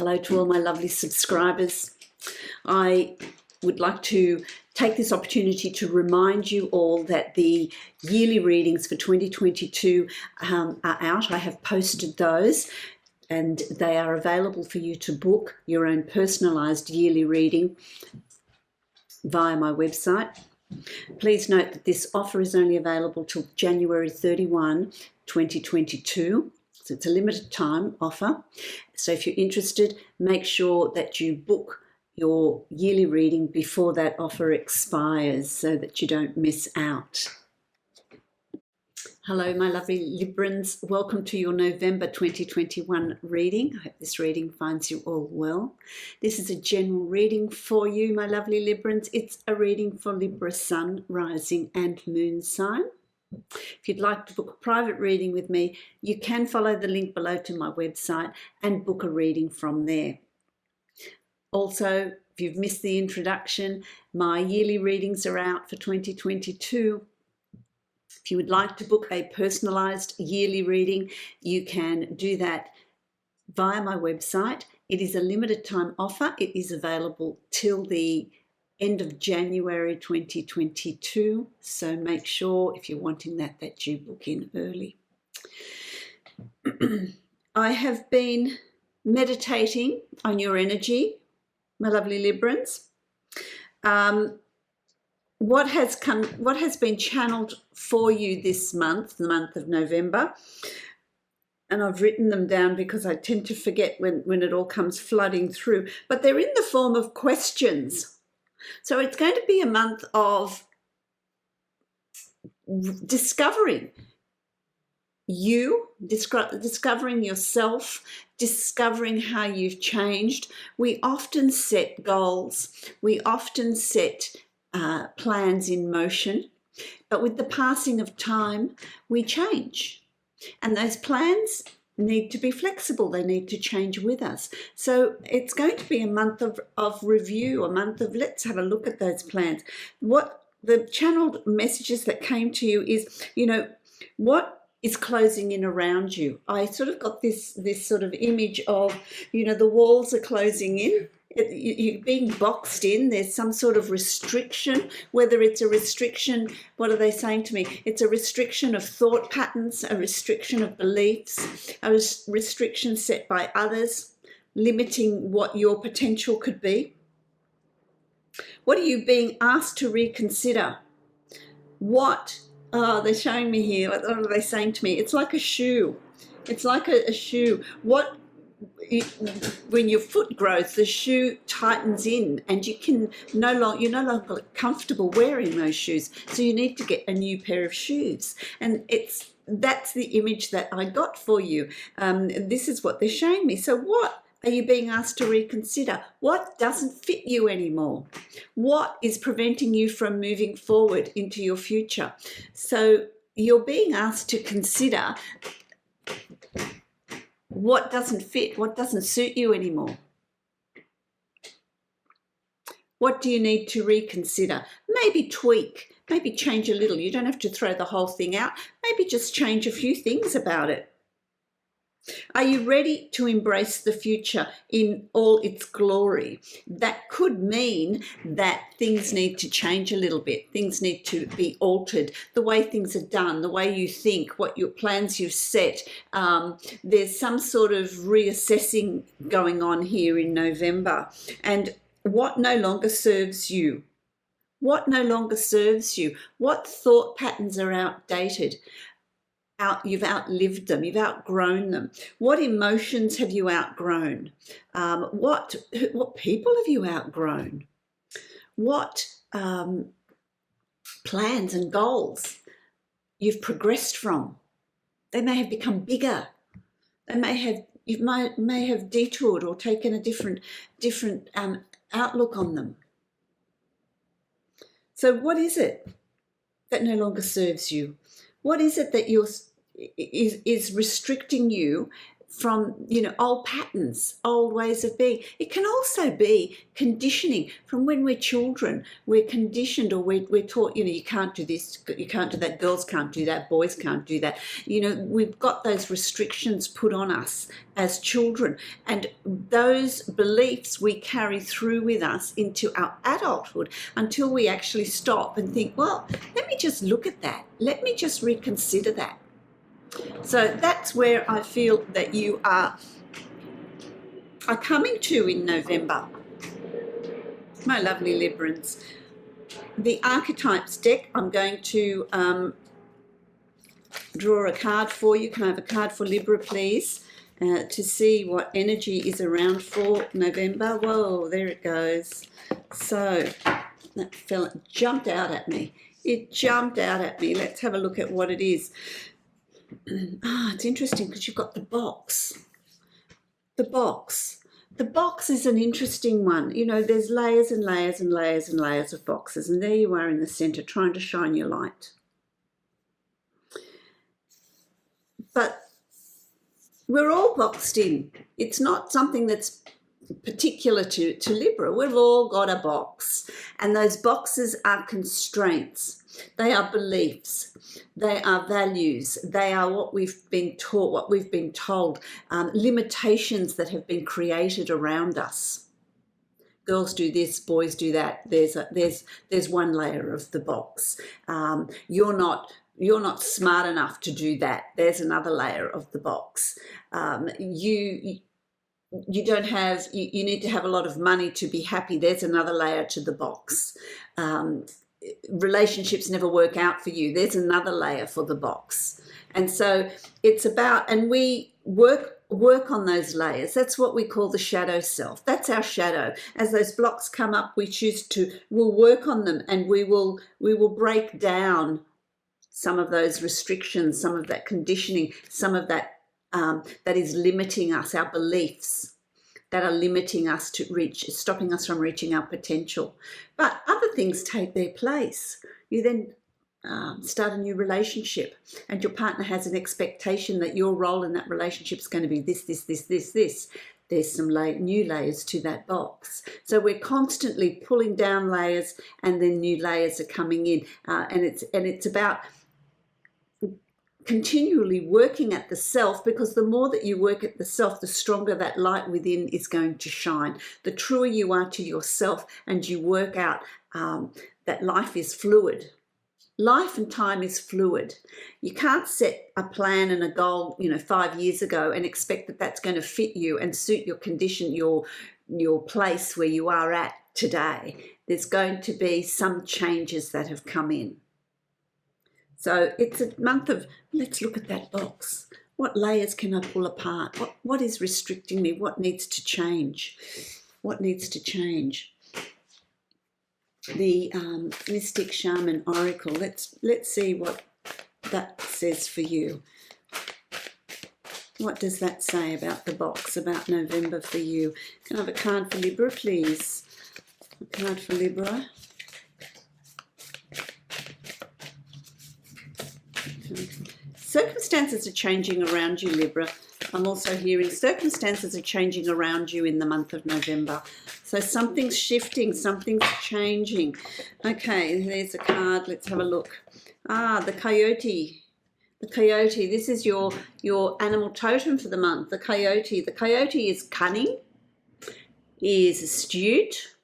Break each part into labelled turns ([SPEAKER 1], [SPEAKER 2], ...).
[SPEAKER 1] Hello to all my lovely subscribers. I would like to take this opportunity to remind you all that the yearly readings for 2022 are out. I have posted those and they are available for you to book your own personalised yearly reading via my website. Please note that this offer is only available till January 31, 2022. So it's a limited time offer. So if you're interested, make sure that you book your yearly reading before that offer expires so that you don't miss out. Hello, my lovely Librans. Welcome to your November 2021 reading. I hope this reading finds you all well. This is a general reading for you, my lovely Librans. It's a reading for Libra Sun, Rising and Moon sign. If you'd like to book a private reading with me, you can follow the link below to my website and book a reading from there. Also, if you've missed the introduction, my yearly readings are out for 2022. If you would like to book a personalised yearly reading, you can do that via my website. It is a limited time offer. It is available till the end of January 2022. So make sure if you're wanting that you book in early. I have been meditating on your energy, my lovely Librans. What has been channeled for you this month, the month of November, and I've written them down because I tend to forget when it all comes flooding through, but they're in the form of questions. So it's going to be a month of discovering you, discovering yourself, discovering how you've changed. We often set goals, we often set plans in motion, but with the passing of time, we change. And those plans need to be flexible. They need to change with us. So it's going to be a month of review, a month of let's have a look at those plans. What the channeled messages that came to you is, what is closing in around you. I sort of got this sort of image of, the walls are closing in. You're being boxed in. There's some sort of restriction, whether it's a restriction, what are they saying to me? It's a restriction of thought patterns, a restriction of beliefs, a restriction set by others, limiting what your potential could be. What are you being asked to reconsider? They're showing me here, what are they saying to me? It's like a shoe. It's like a shoe. When your foot grows, the shoe tightens in and you're no longer comfortable wearing those shoes. So you need to get a new pair of shoes. And that's the image that I got for you. This is what they're showing me. So what are you being asked to reconsider? What doesn't fit you anymore? What is preventing you from moving forward into your future? So you're being asked to consider what doesn't fit, what doesn't suit you anymore. What do you need to reconsider? Maybe tweak, maybe change a little. You don't have to throw the whole thing out. Maybe just change a few things about it. Are you ready to embrace the future in all its glory? That could mean that things need to change a little bit. Things need to be altered. The way things are done, the way you think, what your plans you've set. There's some sort of reassessing going on here in November. And what no longer serves you? What no longer serves you? What thought patterns are outdated? You've outlived them, you've outgrown them. What emotions have you outgrown? What people have you outgrown? What plans and goals you've progressed from? They may have become bigger. You may have detoured or taken a different outlook on them. So what is it that no longer serves you? What is it that is restricting you from, you know, old patterns, old ways of being. It can also be conditioning from when we're children. We're conditioned, or we're taught, you know, you can't do this, you can't do that, girls can't do that, boys can't do that. You know, we've got those restrictions put on us as children, and those beliefs we carry through with us into our adulthood until we actually stop and think, well, let me just look at that. Let me just reconsider that. So that's where I feel that you are coming to in November. My lovely Librans. The Archetypes deck, I'm going to draw a card for you. Can I have a card for Libra, please? To see what energy is around for November. Whoa, there it goes. So that fella jumped out at me. It jumped out at me. Let's have a look at what it is. It's interesting because you've got the box. The box. The box is an interesting one. You know, there's layers and layers and layers and layers of boxes, and there you are in the center trying to shine your light. But we're all boxed in. It's not something that's particular to Libra. We've all got a box, and those boxes are constraints. They are beliefs. They are values. They are what we've been taught, what we've been told, limitations that have been created around us. Girls do this, boys do that. There's one layer of the box. You're not smart enough to do that. There's another layer of the box. You don't have, you need to have a lot of money to be happy. There's another layer to the box. Relationships never work out for you. There's another layer for the box. And so it's about, and we work on those layers. That's what we call the shadow self. That's our shadow. As those blocks come up, we'll work on them, and we will break down some of those restrictions, some of that conditioning, some of that that is limiting us, our beliefs that are limiting us to stopping us from reaching our potential. But other things take their place. You then start a new relationship, and your partner has an expectation that your role in that relationship is going to be this, this, this, this, this. There's some new layers to that box. So we're constantly pulling down layers, and then new layers are coming in, and it's about continually working at the self, because the more that you work at the self, the stronger that light within is going to shine. The truer you are to yourself, and you work out that life is fluid. Life and time is fluid. You can't set a plan and a goal, 5 years ago and expect that that's going to fit you and suit your condition, your place where you are at today. There's going to be some changes that have come in. So it's a month of, let's look at that box. What layers can I pull apart? What is restricting me? What needs to change? What needs to change? The Mystic Shaman Oracle. Let's see what that says for you. What does that say about the box, about November for you? Can I have a card for Libra, please? A card for Libra. Circumstances are changing around you, Libra. I'm also hearing circumstances are changing around you in the month of November. So something's shifting, something's changing. Okay, there's a card. Let's have a look. The coyote. The coyote. This is your animal totem for the month, the coyote. The coyote is cunning, is astute,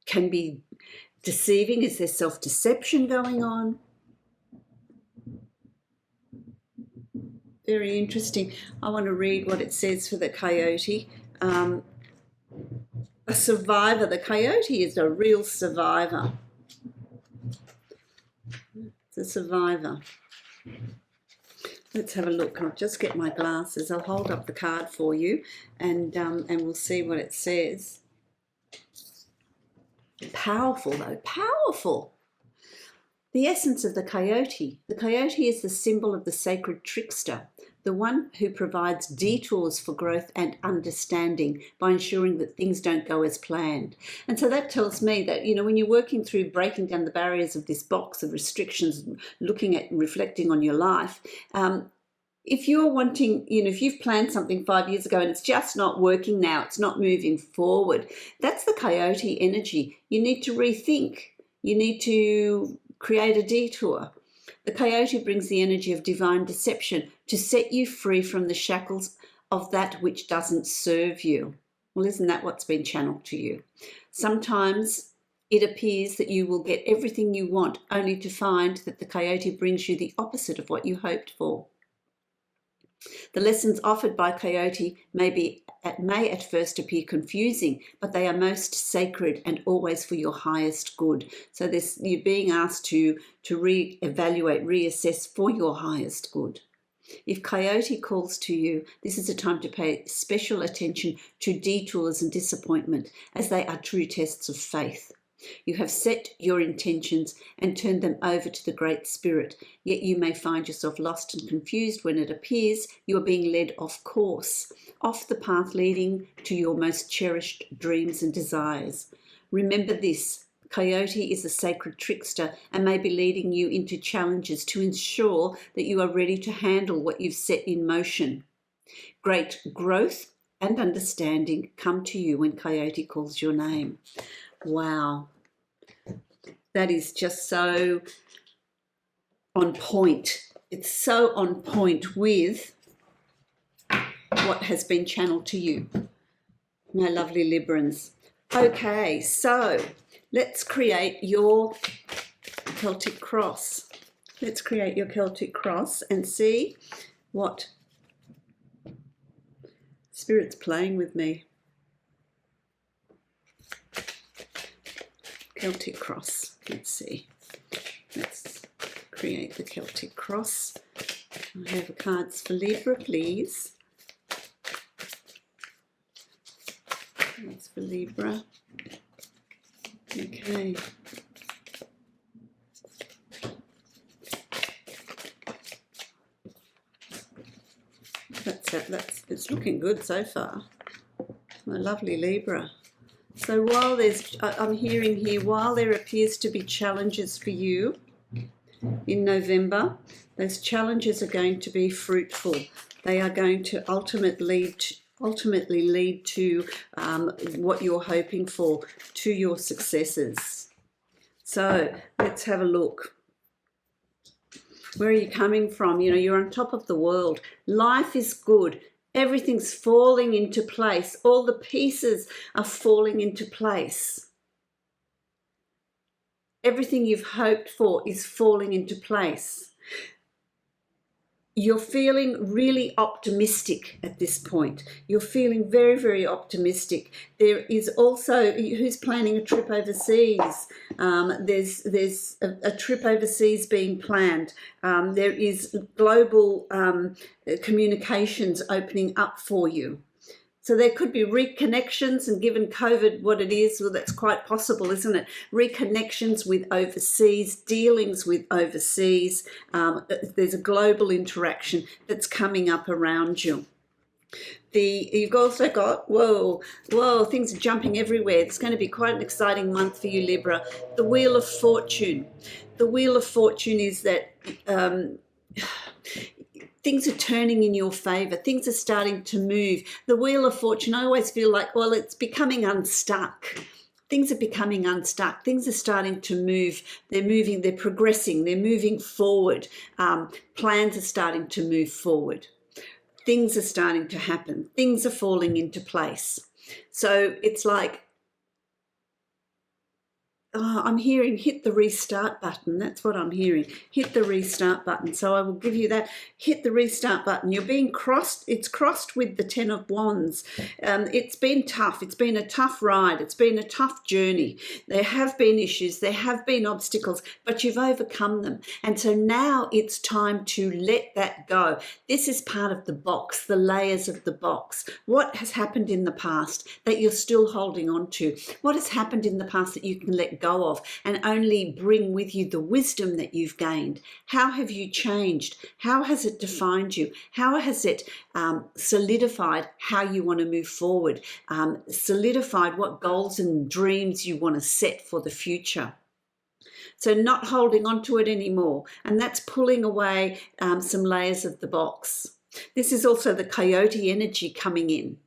[SPEAKER 1] can be deceiving. Is there self-deception going on? Very interesting. I want to read what it says for the coyote. A survivor. The coyote is a real survivor. It's a survivor. Let's have a look. I'll just get my glasses. I'll hold up the card for you, and we'll see what it says. Powerful though, powerful. The essence of the coyote. The coyote is the symbol of the sacred trickster, the one who provides detours for growth and understanding by ensuring that things don't go as planned. And so that tells me that, you know, when you're working through breaking down the barriers of this box of restrictions, looking at reflecting on your life, if you're wanting, you know, if you've planned something 5 years ago and it's just not working now, it's not moving forward, that's the coyote energy. You need to rethink. You need to create a detour. The coyote brings the energy of divine deception to set you free from the shackles of that which doesn't serve you. Well, isn't that what's been channeled to you? Sometimes it appears that you will get everything you want, only to find that the coyote brings you the opposite of what you hoped for. The lessons offered by coyote may at first appear confusing, but they are most sacred and always for your highest good. So you're being asked to re-evaluate, reassess for your highest good. If coyote calls to you, this is a time to pay special attention to detours and disappointment, as they are true tests of faith. You have set your intentions and turned them over to the Great Spirit, yet you may find yourself lost and confused when it appears you are being led off course, off the path leading to your most cherished dreams and desires. Remember this: coyote is a sacred trickster and may be leading you into challenges to ensure that you are ready to handle what you've set in motion. Great growth and understanding come to you when coyote calls your name. Wow. That is just so on point. It's so on point with what has been channeled to you, my lovely Librans. Okay, so let's create your Celtic cross. Let's create your Celtic cross and see what Spirit's playing with me. Celtic cross. Let's see. Let's create the Celtic cross. I have cards for Libra, please. That's for Libra. Okay. That's it. It's looking good so far. My lovely Libra. So while I'm hearing here, while there appears to be challenges for you in November, those challenges are going to be fruitful. They are going to ultimately lead to what you're hoping for, to your successes. So let's have a look. Where are you coming from? You know, you're on top of the world. Life is good. Everything's falling into place. All the pieces are falling into place. Everything you've hoped for is falling into place. You're feeling really optimistic at this point. You're feeling very, very optimistic. There is also, who's planning a trip overseas? There's a trip overseas being planned. There is global communications opening up for you. So there could be reconnections, and given COVID what it is, well, that's quite possible, isn't it? Reconnections with overseas, dealings with overseas. There's a global interaction that's coming up around you. You've also got, whoa, things are jumping everywhere. It's going to be quite an exciting month for you, Libra. The Wheel of Fortune. The Wheel of Fortune is that things are turning in your favour. Things are starting to move. The Wheel of Fortune, I always feel like, well, it's becoming unstuck. Things are becoming unstuck. Things are starting to move. They're moving, they're progressing, they're moving forward. Plans are starting to move forward. Things are starting to happen. Things are falling into place. So it's like, I'm hearing hit the restart button. That's what I'm hearing. Hit the restart button. So I will give you that. Hit the restart button. You're being crossed. It's crossed with the 10 of Wands. It's been tough. It's been a tough ride. It's been a tough journey. There have been issues. There have been obstacles, but you've overcome them. And so now it's time to let that go. This is part of the box, the layers of the box. What has happened in the past that you're still holding on to? What has happened in the past that you can let go go of and only bring with you the wisdom that you've gained. How have you changed? How has it defined you? How has it solidified how you want to move forward? Solidified what goals and dreams you want to set for the future. So not holding on to it anymore. And that's pulling away some layers of the box. This is also the coyote energy coming in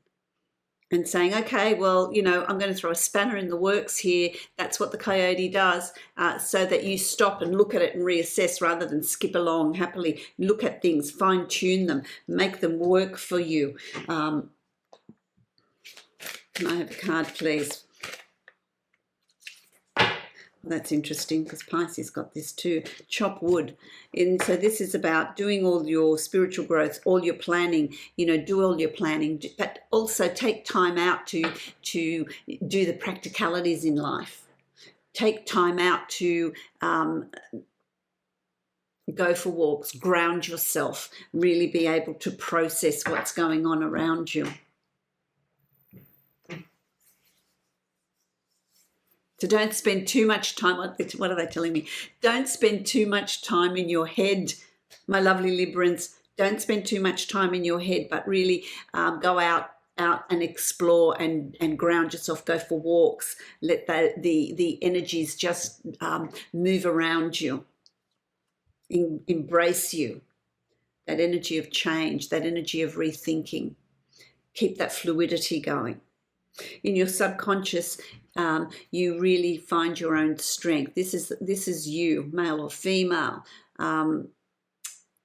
[SPEAKER 1] and saying, okay, well, you know, I'm going to throw a spanner in the works here. That's what the coyote does, so that you stop and look at it and reassess rather than skip along happily. Look at things, fine tune them, make them work for you. Can I have a card, please? That's interesting because Pisces got this too. Chop wood. And so this is about doing all your spiritual growth, all your planning, you know, do all your planning, but also take time out to do the practicalities in life. Take time out to go for walks, ground yourself, really be able to process what's going on around you. So don't spend too much time, what are they telling me? Don't spend too much time in your head, my lovely Librans. Don't spend too much time in your head, but really go out and explore and ground yourself, go for walks. Let the energies just move around you, embrace you, that energy of change, that energy of rethinking. Keep that fluidity going. In your subconscious, you really find your own strength. This is you, male or female.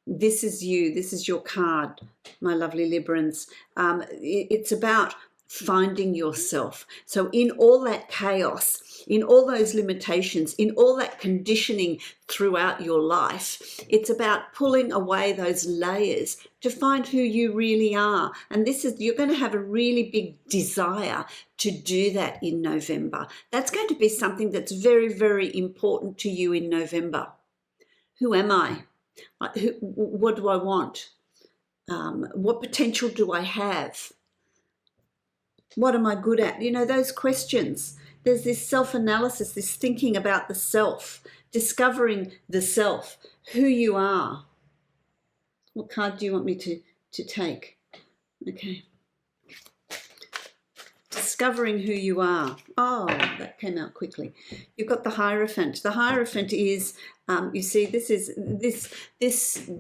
[SPEAKER 1] This is you. This is your card, my lovely Librans. It's about finding yourself. So in all that chaos, in all those limitations, in all that conditioning throughout your life, it's about pulling away those layers to find who you really are. And you're going to have a really big desire to do that in November. That's going to be something that's very, very important to you in November. Who am I? What do I want? What potential do I have? What am I good at? You know, those questions. There's this self-analysis, this thinking about the self, discovering the self, who you are. What card do you want me to take? Okay. Discovering who you are. Oh, that came out quickly. You've got the Hierophant. The Hierophant is, you see, this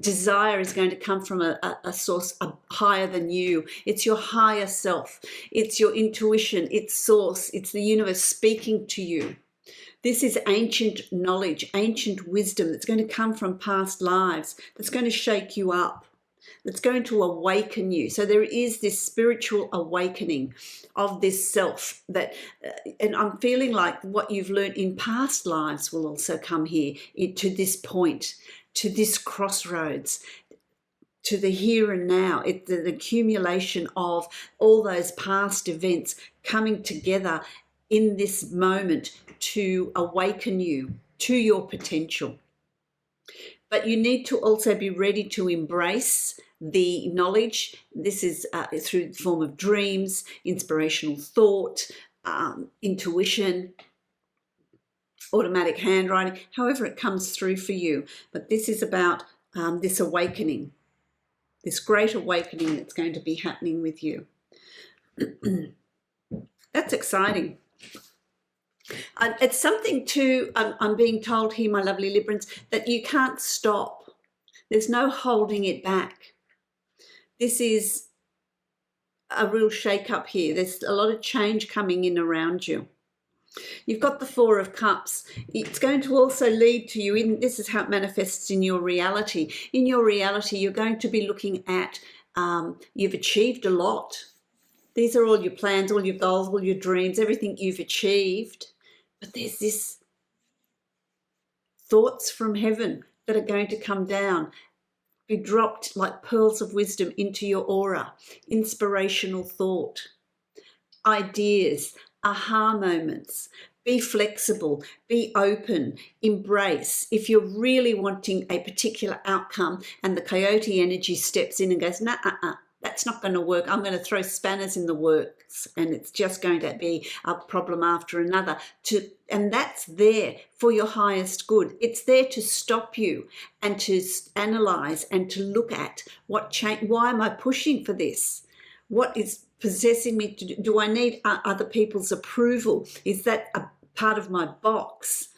[SPEAKER 1] desire is going to come from a source higher than you. It's your higher self. It's your intuition. It's source. It's the universe speaking to you. This is ancient knowledge, ancient wisdom that's going to come from past lives, that's going to shake you up, that's going to awaken you. So there is this spiritual awakening of this self that, and I'm feeling like what you've learned in past lives will also come here to this point, to this crossroads, to the here and now. It's the accumulation of all those past events coming together in this moment to awaken you to your potential. But you need to also be ready to embrace the knowledge. This is through the form of dreams, inspirational thought, intuition, automatic handwriting, however it comes through for you. But this is about this awakening, this great awakening that's going to be happening with you. That's exciting. It's something too, I'm being told here, my lovely Librans, that you can't stop. There's no holding it back. This is a real shake-up here. There's a lot of change coming in around you. You've got the Four of Cups. It's going to also lead to you, this is how it manifests in your reality. In your reality, you're going to be looking at, you've achieved a lot. These are all your plans, all your goals, all your dreams, everything you've achieved. But there's this thoughts from heaven that are going to come down, be dropped like pearls of wisdom into your aura, inspirational thought, ideas, aha moments. Be flexible, be open, embrace. If you're really wanting a particular outcome and the coyote energy steps in and goes, nah, That's not going to work. I'm going to throw spanners in the works, and it's just going to be a problem after another. And that's there for your highest good. It's there to stop you and to analyze and to look at what change. Why am I pushing for this? What is possessing me to do? Do I need other people's approval? Is that a part of my box?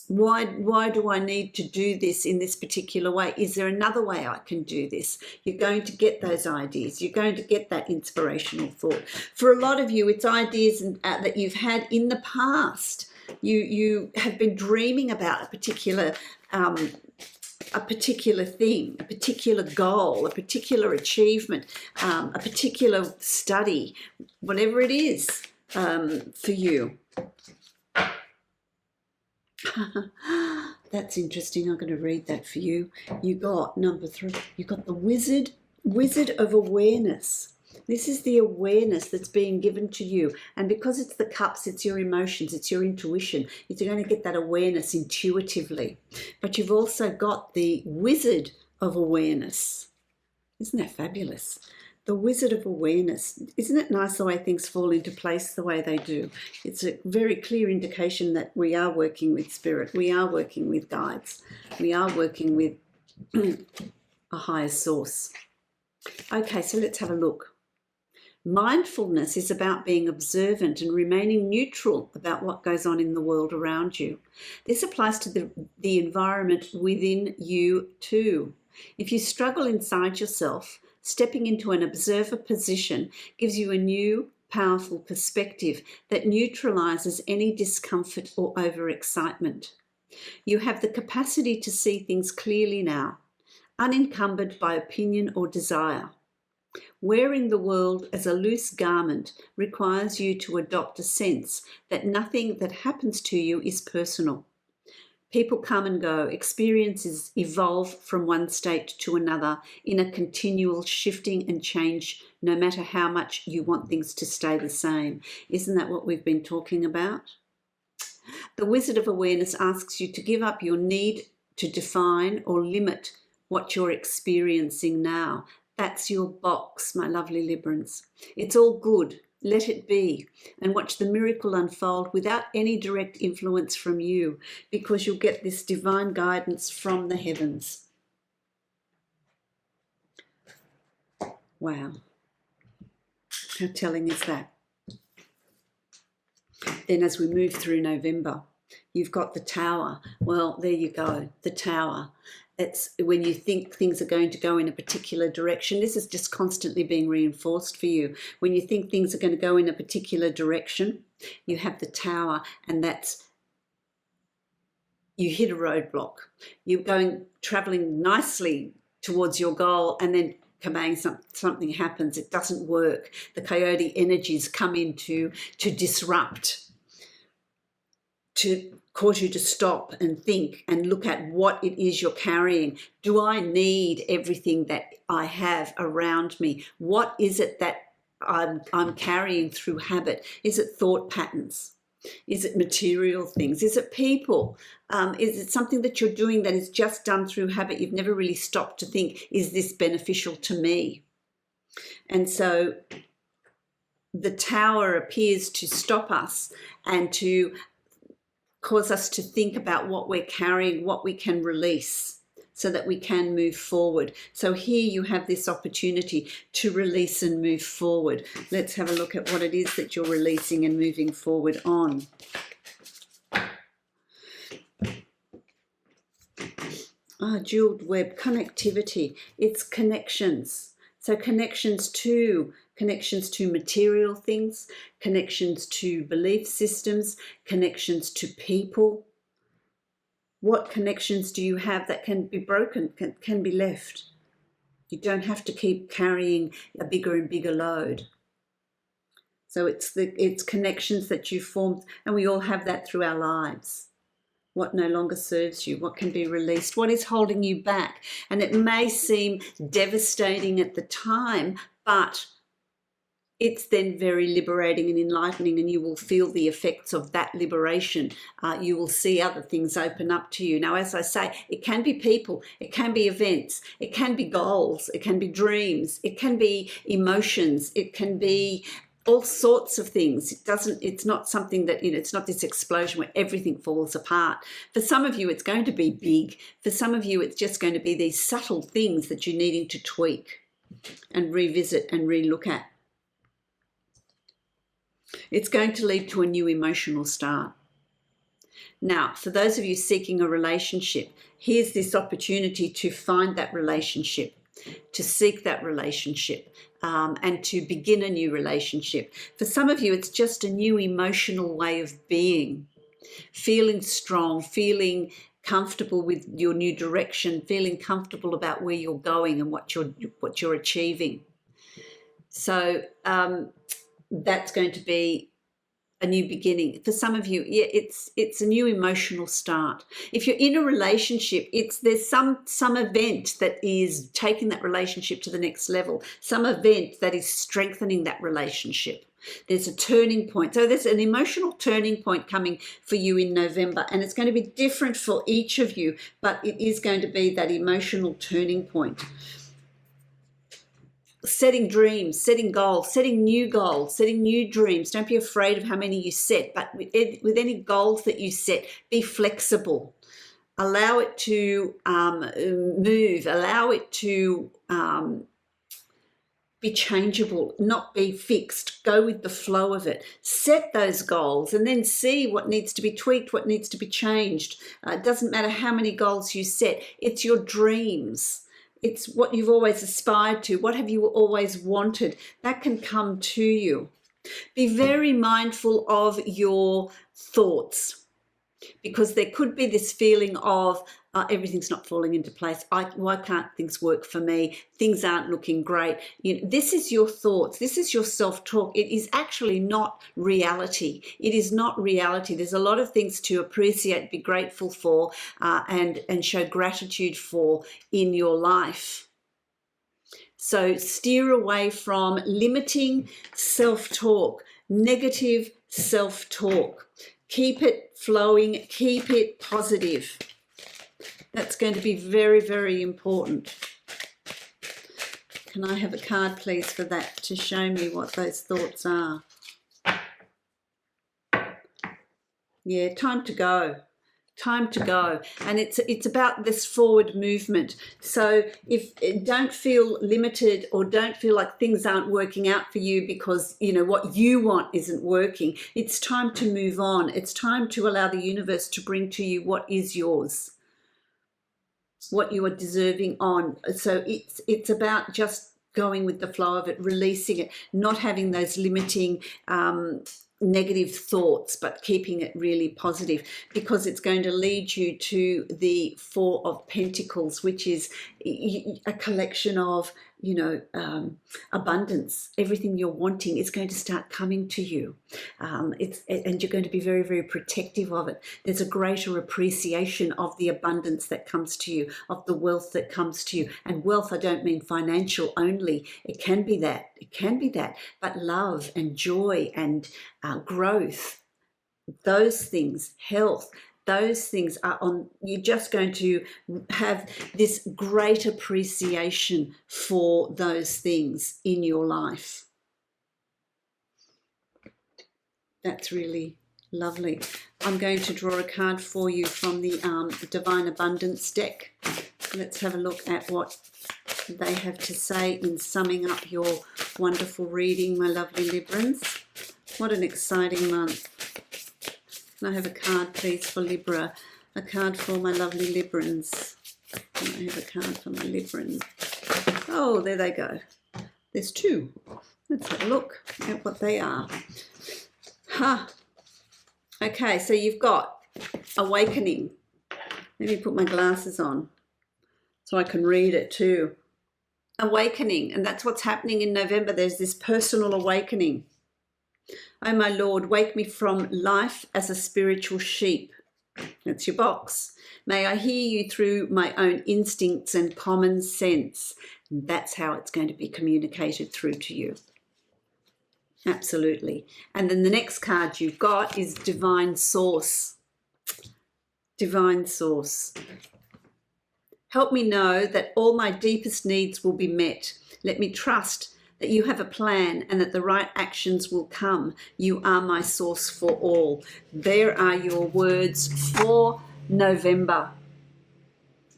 [SPEAKER 1] Why do I need to do this in this particular way? Is there another way I can do this? You're going to get those ideas. You're going to get that inspirational thought. For a lot of you, it's ideas that you've had in the past. You have been dreaming about a particular thing, a particular goal, a particular achievement, a particular study, whatever it is for you. That's interesting. I'm going to read that for you. You got number 3. You got the wizard of awareness. This is the awareness that's being given to you. And because it's the cups, it's your emotions, it's your intuition. You're going to get that awareness intuitively. But you've also got the wizard of awareness. Isn't that fabulous? The wizard of awareness. Isn't it nice the way things fall into place the way they do? It's a very clear indication that we are working with spirit. We are working with guides. We are working with a higher source. Okay, so let's have a look. Mindfulness is about being observant and remaining neutral about what goes on in the world around you. This applies to the environment within you too. If you struggle inside yourself, stepping into an observer position gives you a new, powerful perspective that neutralizes any discomfort or overexcitement. You have the capacity to see things clearly now, unencumbered by opinion or desire. Wearing the world as a loose garment requires you to adopt a sense that nothing that happens to you is personal. People come and go, experiences evolve from one state to another in a continual shifting and change, no matter how much you want things to stay the same. Isn't that what we've been talking about? The Wizard of Awareness asks you to give up your need to define or limit what you're experiencing now. That's your box, my lovely Librans. It's all good. Let it be, and watch the miracle unfold without any direct influence from you, because you'll get this divine guidance from the heavens. Wow. How telling is that? Then as we move through November, you've got the Tower. Well, there you go, the Tower. It's when you think things are going to go in a particular direction. This is just constantly being reinforced for you. When you think things are going to go in a particular direction, you have the Tower, and that's, you hit a roadblock. You're traveling nicely towards your goal, and then kabang, something happens. It doesn't work. The coyote energies come in to disrupt, to cause you to stop and think and look at what it is you're carrying. Do I need everything that I have around me? What is it that I'm carrying through habit? Is it thought patterns? Is it material things? Is it people? Is it something that you're doing that is just done through habit? You've never really stopped to think, is this beneficial to me? And so the Tower appears to stop us and to cause us to think about what we're carrying, what we can release so that we can move forward. So here you have this opportunity to release and move forward. Let's have a look at what it is that you're releasing and moving forward on. Jeweled web, connectivity. It's connections. So connections to material things, connections to belief systems, connections to people. What connections do you have that can be broken, can be left? You don't have to keep carrying a bigger and bigger load. So it's connections that you form, and we all have that through our lives. What no longer serves you, what can be released, what is holding you back. And it may seem devastating at the time, but it's then very liberating and enlightening, and you will feel the effects of that liberation. You will see other things open up to you. Now, as I say, it can be people, it can be events, it can be goals, it can be dreams, it can be emotions, it can be all sorts of things. It's not something that, it's not this explosion where everything falls apart. For some of you, it's going to be big. For some of you, it's just going to be these subtle things that you're needing to tweak and revisit and relook at. It's going to lead to a new emotional start. Now, for those of you seeking a relationship, here's this opportunity to find that relationship, to seek that relationship, and to begin a new relationship. For some of you, it's just a new emotional way of being, feeling strong, feeling comfortable with your new direction, feeling comfortable about where you're going and what you're achieving. So that's going to be a new beginning. For some of you, yeah, it's a new emotional start. If you're in a relationship, there's some event that is taking that relationship to the next level, some event that is strengthening that relationship. There's a turning point. So there's an emotional turning point coming for you in November, and it's going to be different for each of you, but it is going to be that emotional turning point. Setting dreams, setting goals, setting new dreams. Don't be afraid of how many you set, but with any goals that you set, be flexible. Allow it to move. Allow it to be changeable, not be fixed. Go with the flow of it. Set those goals and then see what needs to be tweaked, what needs to be changed. It doesn't matter how many goals you set. It's your dreams. It's what you've always aspired to. What have you always wanted? That can come to you. Be very mindful of your thoughts, because there could be this feeling of everything's not falling into place. Why can't things work for me? Things aren't looking great. This is your thoughts. This is your self-talk. It is actually not reality. It is not reality. There's a lot of things to appreciate, be grateful for, and show gratitude for in your life. So steer away from limiting self-talk, negative self-talk. Keep it flowing, keep it positive. That's going to be very, very important. Can I have a card, please, for that, to show me what those thoughts are? Yeah, time to go. Time to go. And it's about this forward movement. So don't feel limited, or don't feel like things aren't working out for you because what you want isn't working. It's time to move on. It's time to allow the universe to bring to you what is yours, what you are deserving on. So it's about just going with the flow of it, releasing it, not having those limiting negative thoughts, but keeping it really positive, because it's going to lead you to the Four of Pentacles, which is a collection of abundance. Everything you're wanting is going to start coming to you, and you're going to be very, very protective of it. There's a greater appreciation of the abundance that comes to you, of the wealth that comes to you. And wealth, I don't mean financial only. It can be that, but love and joy and growth, those things, health, those things are on. You're just going to have this great appreciation for those things in your life. That's really lovely. I'm going to draw a card for you from the Divine Abundance deck. Let's have a look at what they have to say in summing up your wonderful reading, my lovely Librans. What an exciting month. Can I have a card, please, for Libra? A card for my lovely Librans. Can I have a card for my Librans? Oh, there they go. There's two. Let's have a look at what they are. Okay, so you've got awakening. Let me put my glasses on so I can read it too. Awakening, and that's what's happening in November. There's this personal awakening. Oh, my Lord, wake me from life as a spiritual sheep. That's your box. May I hear you through my own instincts and common sense. And that's how it's going to be communicated through to you. Absolutely. And then the next card you've got is Divine Source. Divine Source. Help me know that all my deepest needs will be met. Let me trust that you have a plan and that the right actions will come. You are my source for all. There are your words for November.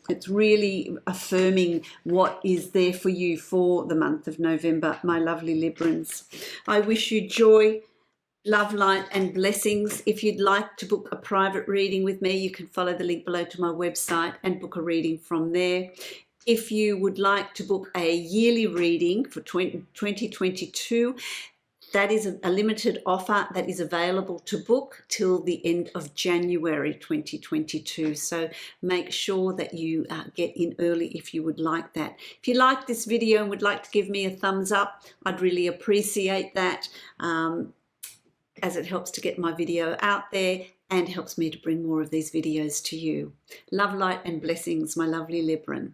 [SPEAKER 1] It's really affirming what is there for you for the month of November, my lovely Librans. I wish you joy, love, light and blessings. If you'd like to book a private reading with me, you can follow the link below to my website and book a reading from there. If you would like to book a yearly reading for 2022, that is a limited offer that is available to book till the end of January 2022. So make sure that you get in early if you would like that. If you like this video and would like to give me a thumbs up, I'd really appreciate that, as it helps to get my video out there and helps me to bring more of these videos to you. Love, light and blessings, my lovely Libran.